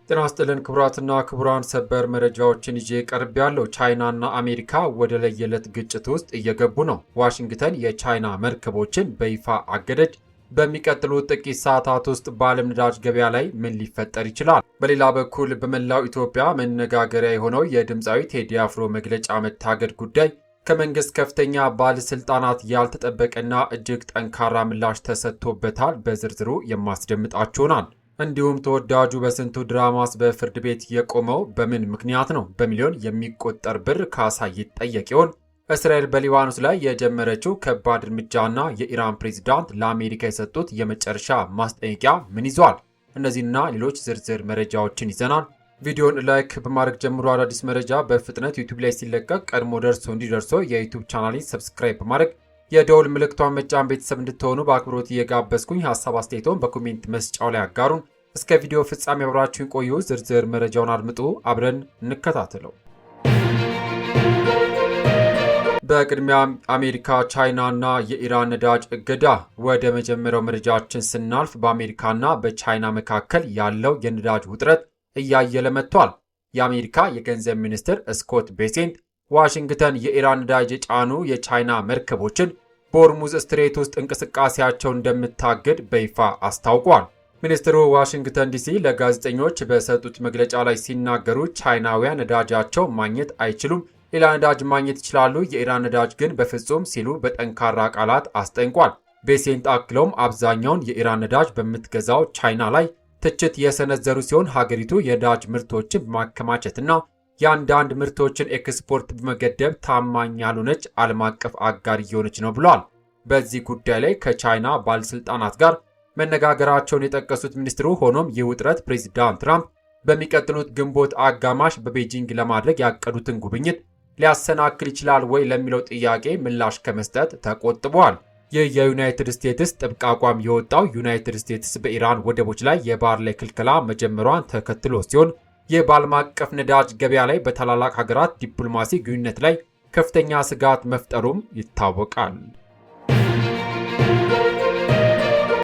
ጤና ይስጥልን ክቡራትና ክቡራን ሰበር መረጃዎችን ይዤ ቀርቤያለሁ። ቻይናና አሜሪካ ወደ ለየለት ግጭት ውስጥ እየገቡ ነው። ዋሽንግተን የቻይና መርከቦችን በይፋ አገደች። በሚቀጥሉት ጥቂት ሰዓታት ውስጥ በዓለም ነዳጅ ገበያ ላይ ምን ሊፈጠር ይችላል? በሌላ በኩል በመላው ኢትዮጵያ መነጋገሪያ የሆነው የድምፃዊ ቴዲ አፍሮ መግለጫ መታገድ ጉዳይ ከመንግስት ከፍተኛ ባለስልጣናት ያልተጠበቀና እጅግ ጠንካራ ምላሽ ተሰጥቶበታል። በዝርዝሩ የማስደምጣችሁ ይሆናል። እንዲሁም ተወዳጁ በስንቱ ድራማስ በፍርድ ቤት የቆመው በምን ምክንያት ነው? በሚሊዮን የሚቆጠር ብር ካሳ ይጠየቅ ይሆን? እስራኤል በሊባኖስ ላይ የጀመረችው ከባድ እርምጃና የኢራን ፕሬዝዳንት ለአሜሪካ የሰጡት የመጨረሻ ማስጠንቀቂያ ምን ይዟል? እነዚህና ሌሎች ዝርዝር መረጃዎችን ይዘናል። ቪዲዮን ላይክ በማድረግ ጀምሮ አዳዲስ መረጃ በፍጥነት ዩቲዩብ ላይ ሲለቀቅ ቀድሞ እንዲደርሶ የዩቲዩብ ቻናሌን ሰብስክራይብ በማድረግ የደውል ምልክቷን መጫን ቤተሰብ እንድትሆኑ በአክብሮት እየጋበዝኩኝ ሀሳብ አስተያየቶን በኮሜንት መስጫው ላይ አጋሩን። እስከ ቪዲዮ ፍጻሜ አብራችሁን ቆዩ። ዝርዝር መረጃውን አድምጡ፣ አብረን እንከታተለው። በቅድሚያ አሜሪካ፣ ቻይና እና የኢራን ነዳጅ እገዳ። ወደ መጀመሪያው መረጃችን ስናልፍ በአሜሪካና በቻይና መካከል ያለው የነዳጅ ውጥረት እያየለ መጥቷል። የአሜሪካ የገንዘብ ሚኒስትር ስኮት ቤሴንት ዋሽንግተን የኢራን ነዳጅ የጫኑ የቻይና መርከቦችን በሆርሙዝ ስትሬት ውስጥ እንቅስቃሴያቸውን እንደምታግድ በይፋ አስታውቋል። ሚኒስትሩ ዋሽንግተን ዲሲ ለጋዜጠኞች በሰጡት መግለጫ ላይ ሲናገሩ ቻይናውያን ነዳጃቸው ማግኘት አይችሉም፣ ሌላ ነዳጅ ማግኘት ይችላሉ፣ የኢራን ነዳጅ ግን በፍጹም ሲሉ በጠንካራ ቃላት አስጠንቋል። ቤሴንት አክለውም አብዛኛውን የኢራን ነዳጅ በምትገዛው ቻይና ላይ ትችት የሰነዘሩ ሲሆን ሀገሪቱ የነዳጅ ምርቶችን በማከማቸትና የአንዳንድ ምርቶችን ኤክስፖርት በመገደብ ታማኝ ያልሆነች ዓለም አቀፍ አጋር እየሆነች ነው ብለዋል። በዚህ ጉዳይ ላይ ከቻይና ባለስልጣናት ጋር መነጋገራቸውን የጠቀሱት ሚኒስትሩ ሆኖም ይህ ውጥረት ፕሬዚዳንት ትራምፕ በሚቀጥሉት ግንቦት አጋማሽ በቤጂንግ ለማድረግ ያቀዱትን ጉብኝት ሊያሰናክል ይችላል ወይ ለሚለው ጥያቄ ምላሽ ከመስጠት ተቆጥበዋል። ይህ የዩናይትድ ስቴትስ ጥብቅ አቋም የወጣው ዩናይትድ ስቴትስ በኢራን ወደቦች ላይ የባህር ላይ ክልከላ መጀመሯን ተከትሎ ሲሆን ይህ በዓለም አቀፍ ነዳጅ ገበያ ላይ በታላላቅ ሀገራት ዲፕሎማሲ ግንኙነት ላይ ከፍተኛ ስጋት መፍጠሩም ይታወቃል።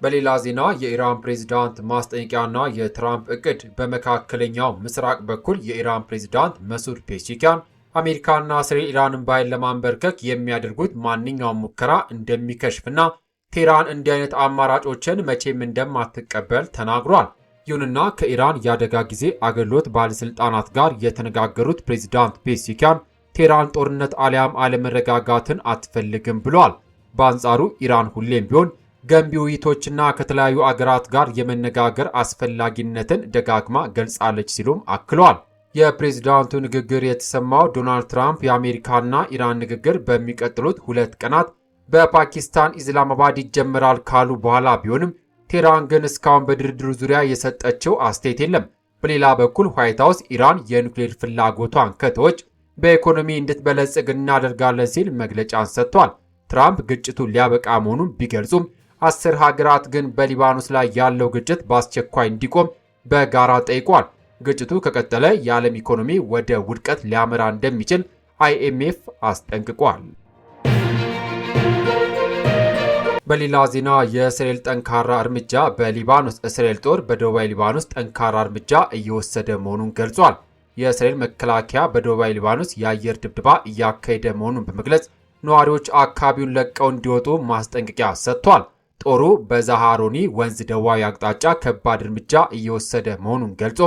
በሌላ ዜና የኢራን ፕሬዝዳንት ማስጠንቀቂያና የትራምፕ እቅድ። በመካከለኛው ምስራቅ በኩል የኢራን ፕሬዝዳንት መሱድ ፔዜሽኪያን አሜሪካና እስራኤል ኢራንን በኃይል ለማንበርከክ የሚያደርጉት ማንኛውም ሙከራ እንደሚከሽፍና ቴህራን እንዲህ አይነት አማራጮችን መቼም እንደማትቀበል ተናግሯል። ይሁንና ከኢራን የአደጋ ጊዜ አገልግሎት ባለስልጣናት ጋር የተነጋገሩት ፕሬዝዳንት ፔዜሽኪያን ቴህራን ጦርነት አሊያም አለመረጋጋትን አትፈልግም ብለዋል። በአንጻሩ ኢራን ሁሌም ቢሆን ገንቢ ውይይቶችና ከተለያዩ አገራት ጋር የመነጋገር አስፈላጊነትን ደጋግማ ገልጻለች ሲሉም አክለዋል። የፕሬዝዳንቱ ንግግር የተሰማው ዶናልድ ትራምፕ የአሜሪካና ኢራን ንግግር በሚቀጥሉት 2 ቀናት በፓኪስታን ኢስላማባድ ይጀምራል ካሉ በኋላ ቢሆንም ቴህራን ግን እስካሁን በድርድሩ ዙሪያ የሰጠችው አስተያየት የለም። በሌላ በኩል ዋይት ሀውስ ኢራን የኒውክሌር ፍላጎቷን ከተወች በኢኮኖሚ እንድትበለጽግ እናደርጋለን ሲል መግለጫን ሰጥቷል። ትራምፕ ግጭቱን ሊያበቃ መሆኑን ቢገልጹም 10 ሀገራት ግን በሊባኖስ ላይ ያለው ግጭት በአስቸኳይ እንዲቆም በጋራ ጠይቋል። ግጭቱ ከቀጠለ የዓለም ኢኮኖሚ ወደ ውድቀት ሊያመራ እንደሚችል IMF አስጠንቅቋል። በሌላ ዜና የእስራኤል ጠንካራ እርምጃ በሊባኖስ። እስራኤል ጦር በደቡባዊ ሊባኖስ ጠንካራ እርምጃ እየወሰደ መሆኑን ገልጿል። የእስራኤል መከላከያ በደቡባዊ ሊባኖስ የአየር ድብደባ እያካሄደ መሆኑን በመግለጽ ነዋሪዎች አካባቢውን ለቀው እንዲወጡ ማስጠንቀቂያ ሰጥቷል። ጦሩ በዛሃሮኒ ወንዝ ደቡባዊ አቅጣጫ ከባድ እርምጃ እየወሰደ መሆኑን ገልጾ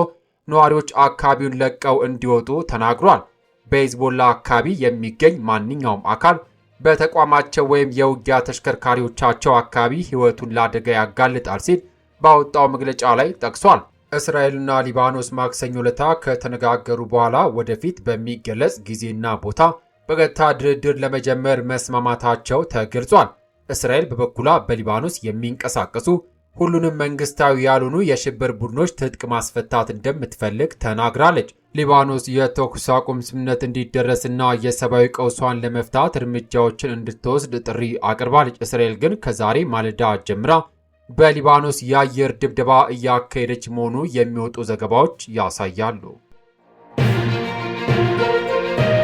ነዋሪዎች አካባቢውን ለቀው እንዲወጡ ተናግሯል። በሂዝቦላ አካባቢ የሚገኝ ማንኛውም አካል በተቋማቸው ወይም የውጊያ ተሽከርካሪዎቻቸው አካባቢ ሕይወቱን ለአደጋ ያጋልጣል ሲል ባወጣው መግለጫ ላይ ጠቅሷል። እስራኤልና ሊባኖስ ማክሰኞ ዕለት ከተነጋገሩ በኋላ ወደፊት በሚገለጽ ጊዜና ቦታ በቀጥታ ድርድር ለመጀመር መስማማታቸው ተገልጿል። እስራኤል በበኩሏ በሊባኖስ የሚንቀሳቀሱ ሁሉንም መንግስታዊ ያልሆኑ የሽብር ቡድኖች ትጥቅ ማስፈታት እንደምትፈልግ ተናግራለች። ሊባኖስ የተኩስ አቁም ስምምነት እንዲደረስና የሰብአዊ ቀውሷን ለመፍታት እርምጃዎችን እንድትወስድ ጥሪ አቅርባለች። እስራኤል ግን ከዛሬ ማለዳ ጀምራ በሊባኖስ የአየር ድብደባ እያካሄደች መሆኑ የሚወጡ ዘገባዎች ያሳያሉ።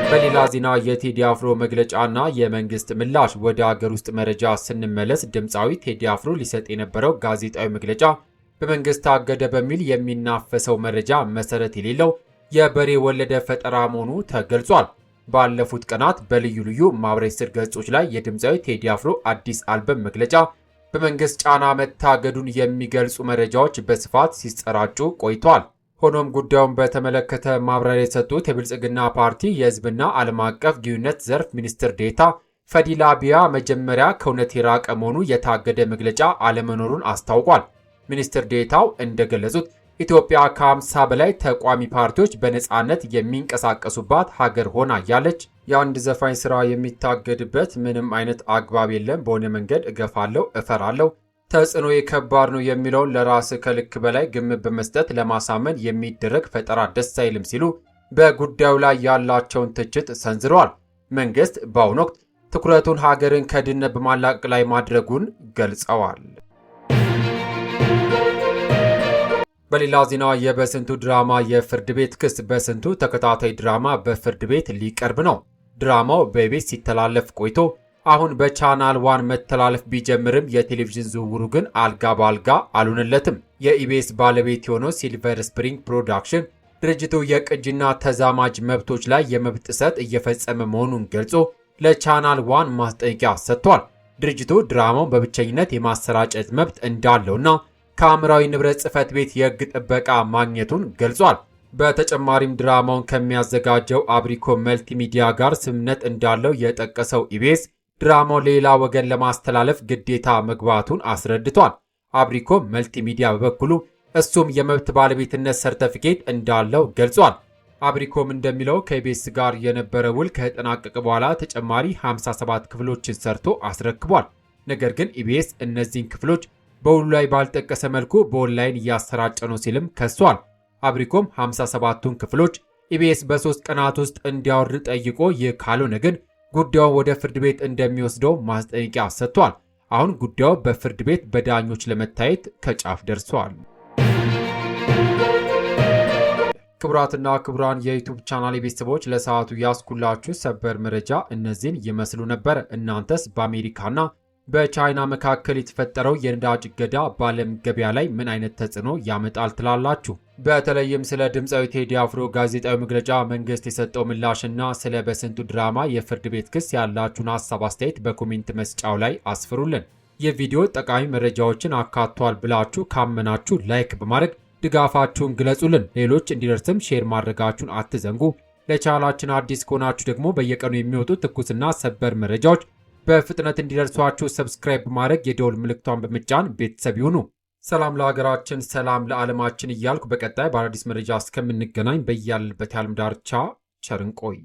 በሌላ ዜና የቴዲ አፍሮ መግለጫና የመንግስት ምላሽ። ወደ አገር ውስጥ መረጃ ስንመለስ ድምፃዊ ቴዲ አፍሮ ሊሰጥ የነበረው ጋዜጣዊ መግለጫ በመንግስት ታገደ በሚል የሚናፈሰው መረጃ መሰረት የሌለው የበሬ ወለደ ፈጠራ መሆኑ ተገልጿል። ባለፉት ቀናት በልዩ ልዩ ማህበራዊ ስር ገጾች ላይ የድምፃዊ ቴዲ አፍሮ አዲስ አልበም መግለጫ በመንግስት ጫና መታገዱን የሚገልጹ መረጃዎች በስፋት ሲሰራጩ ቆይተዋል። ሆኖም ጉዳዩን በተመለከተ ማብራሪያ የሰጡት የብልጽግና ፓርቲ የህዝብና ዓለም አቀፍ ግንኙነት ዘርፍ ሚኒስትር ዴኤታ ፈዲላ ቢያ መጀመሪያ ከእውነት የራቀ መሆኑ የታገደ መግለጫ አለመኖሩን አስታውቋል። ሚኒስትር ዴኤታው እንደገለጹት ኢትዮጵያ ከ50 በላይ ተቋሚ ፓርቲዎች በነፃነት የሚንቀሳቀሱባት ሀገር ሆና እያለች የአንድ ዘፋኝ ስራ የሚታገድበት ምንም አይነት አግባብ የለም። በሆነ መንገድ እገፋለሁ፣ እፈራለሁ፣ ተጽዕኖ ከባድ ነው የሚለውን ለራስ ከልክ በላይ ግምት በመስጠት ለማሳመን የሚደረግ ፈጠራ ደስ አይልም ሲሉ በጉዳዩ ላይ ያላቸውን ትችት ሰንዝረዋል። መንግስት በአሁኑ ወቅት ትኩረቱን ሀገርን ከድህነት በማላቀቅ ላይ ማድረጉን ገልጸዋል። በሌላ ዜና የበስንቱ ድራማ የፍርድ ቤት ክስ በስንቱ ተከታታይ ድራማ በፍርድ ቤት ሊቀርብ ነው። ድራማው በኢቢኤስ ሲተላለፍ ቆይቶ አሁን በቻናል ዋን መተላለፍ ቢጀምርም የቴሌቪዥን ዝውውሩ ግን አልጋ በአልጋ አልሆነለትም። የኢቢኤስ ባለቤት የሆነው ሲልቨር ስፕሪንግ ፕሮዳክሽን ድርጅቱ የቅጂና ተዛማጅ መብቶች ላይ የመብት ጥሰት እየፈጸመ መሆኑን ገልጾ ለቻናል ዋን ማስጠንቀቂያ ሰጥቷል። ድርጅቱ ድራማውን በብቸኝነት የማሰራጨት መብት እንዳለውና ከአእምሯዊ ንብረት ጽሕፈት ቤት የሕግ ጥበቃ ማግኘቱን ገልጿል። በተጨማሪም ድራማውን ከሚያዘጋጀው አብሪኮ መልቲሚዲያ ጋር ስምምነት እንዳለው የጠቀሰው ኢቢኤስ ድራማው ሌላ ወገን ለማስተላለፍ ግዴታ መግባቱን አስረድቷል። አብሪኮ መልቲሚዲያ በበኩሉ እሱም የመብት ባለቤትነት ሰርተፊኬት እንዳለው ገልጿል። አብሪኮም እንደሚለው ከኢቢኤስ ጋር የነበረ ውል ከተጠናቀቀ በኋላ ተጨማሪ 57 ክፍሎችን ሰርቶ አስረክቧል። ነገር ግን ኢቢኤስ እነዚህን ክፍሎች በውሉ ላይ ባልጠቀሰ መልኩ በኦንላይን እያሰራጨ ነው ሲልም ከሷል። አብሪኮም 57ቱን ክፍሎች ኢቢኤስ በ3 ቀናት ውስጥ እንዲያወርድ ጠይቆ ይህ ካልሆነ ግን ጉዳዩን ወደ ፍርድ ቤት እንደሚወስደው ማስጠንቀቂያ ሰጥቷል። አሁን ጉዳዩ በፍርድ ቤት በዳኞች ለመታየት ከጫፍ ደርሷል። ክቡራትና ክቡራን የዩቲዩብ ቻናል ቤተሰቦች ለሰዓቱ ያስኩላችሁ ሰበር መረጃ እነዚህን ይመስሉ ነበር። እናንተስ በአሜሪካና በቻይና መካከል የተፈጠረው የነዳጅ እገዳ በዓለም ገበያ ላይ ምን አይነት ተጽዕኖ ያመጣል ትላላችሁ? በተለይም ስለ ድምፃዊ ቴዲ አፍሮ ጋዜጣዊ መግለጫ መንግስት የሰጠው ምላሽና ስለ በስንቱ ድራማ የፍርድ ቤት ክስ ያላችሁን ሀሳብ አስተያየት በኮሜንት መስጫው ላይ አስፍሩልን። ይህ ቪዲዮ ጠቃሚ መረጃዎችን አካቷል ብላችሁ ካመናችሁ ላይክ በማድረግ ድጋፋችሁን ግለጹልን። ሌሎች እንዲደርስም ሼር ማድረጋችሁን አትዘንጉ። ለቻናላችን አዲስ ከሆናችሁ ደግሞ በየቀኑ የሚወጡ ትኩስና ሰበር መረጃዎች በፍጥነት እንዲደርሷችሁ ሰብስክራይብ በማድረግ የደወል ምልክቷን በመጫን ቤተሰብ ይሁኑ። ሰላም ለሀገራችን፣ ሰላም ለዓለማችን እያልኩ በቀጣይ በአዳዲስ መረጃ እስከምንገናኝ በያልንበት የዓለም ዳርቻ ቸር እንቆይ።